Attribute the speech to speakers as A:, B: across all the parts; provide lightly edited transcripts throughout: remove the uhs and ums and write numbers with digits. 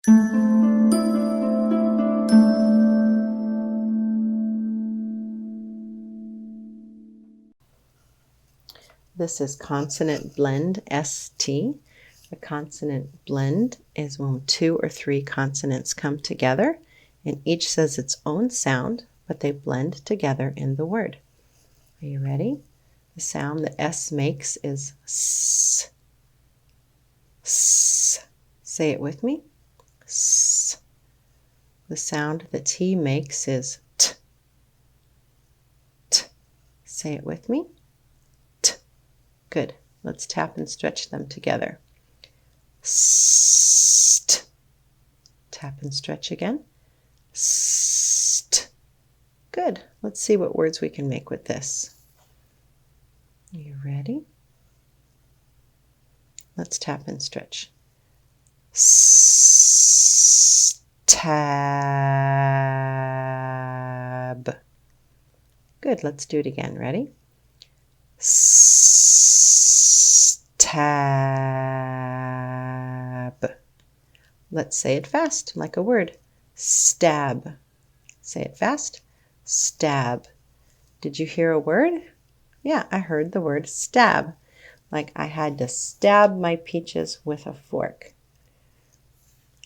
A: This is consonant blend, ST. A consonant blend is when 2 or 3 consonants come together and each says its own sound, but they blend together in the word. Are you ready? The sound that S makes is S. S. Say it with me. S. The sound that T makes is T. T. Say it with me. T. Good. Let's tap and stretch them together. St. Tap and stretch again. St. Good. Let's see what words we can make with this. Are you ready? Let's tap and stretch. Stab. Good. Let's do it again. Ready? Stab. Let's say it fast, like a word. Stab. Say it fast. Stab. Did you hear a word? Yeah, I heard the word stab. Like I had to stab my peaches with a fork.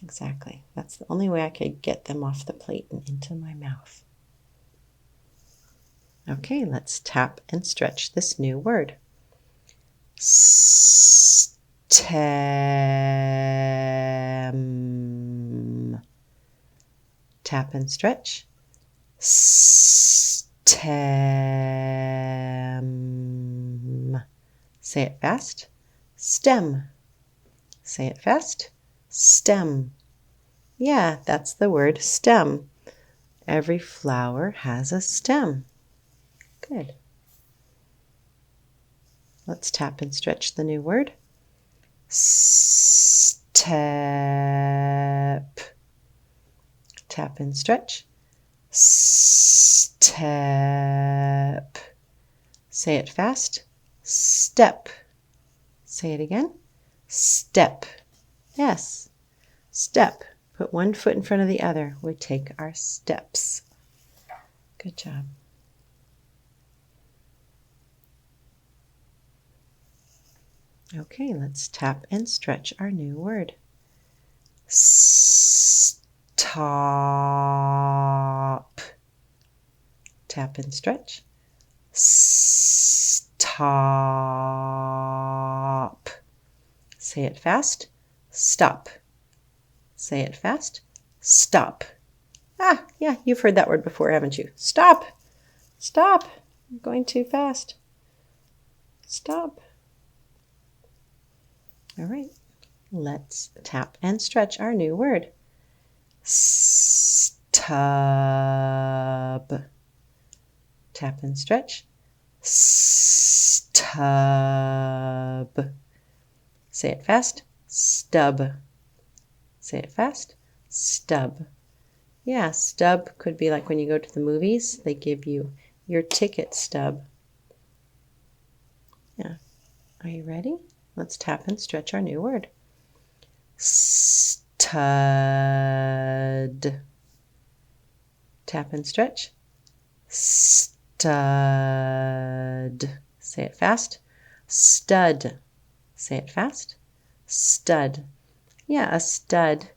A: Exactly. That's the only way I could get them off the plate and into my mouth. Okay, let's tap and stretch this new word. Stem. Tap and stretch. Stem. Say it fast. Stem. Say it fast. Stem. Yeah, that's the word stem. Every flower has a stem. Good. Let's tap and stretch the new word. Step. Tap and stretch. Step. Say it fast. Step. Say it again. Step. Yes. Step. Put one foot in front of the other. We take our steps. Good job. Okay, let's tap and stretch our new word. Stop. Tap and stretch. Stop. Say it fast. Stop. Say it fast. Stop. Ah, yeah, you've heard that word before, haven't you? Stop. Stop. You're going too fast. Stop. All right, let's tap and stretch our new word. Stub. Tap and stretch. Stub. Say it fast. Stub. Say it fast. Stub. Yeah, stub could be like when you go to the movies, they give you your ticket stub. Yeah. Are you ready? Let's tap and stretch our new word. Stud. Tap and stretch. Stud. Say it fast. Stud. Say it fast. Stud. Yeah, a stud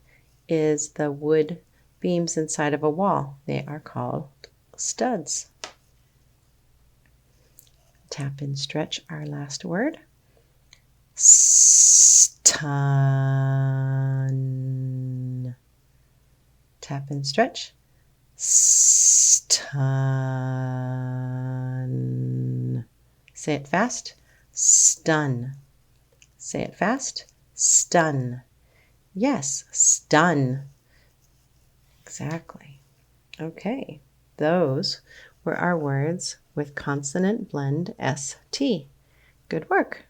A: is the wood beams inside of a wall. They are called studs. Tap and stretch our last word. Stun. Tap and stretch. Stun. Say it fast. Stun. Say it fast. Stun. Yes, stun. Exactly. Okay, those were our words with consonant blend ST. Good work.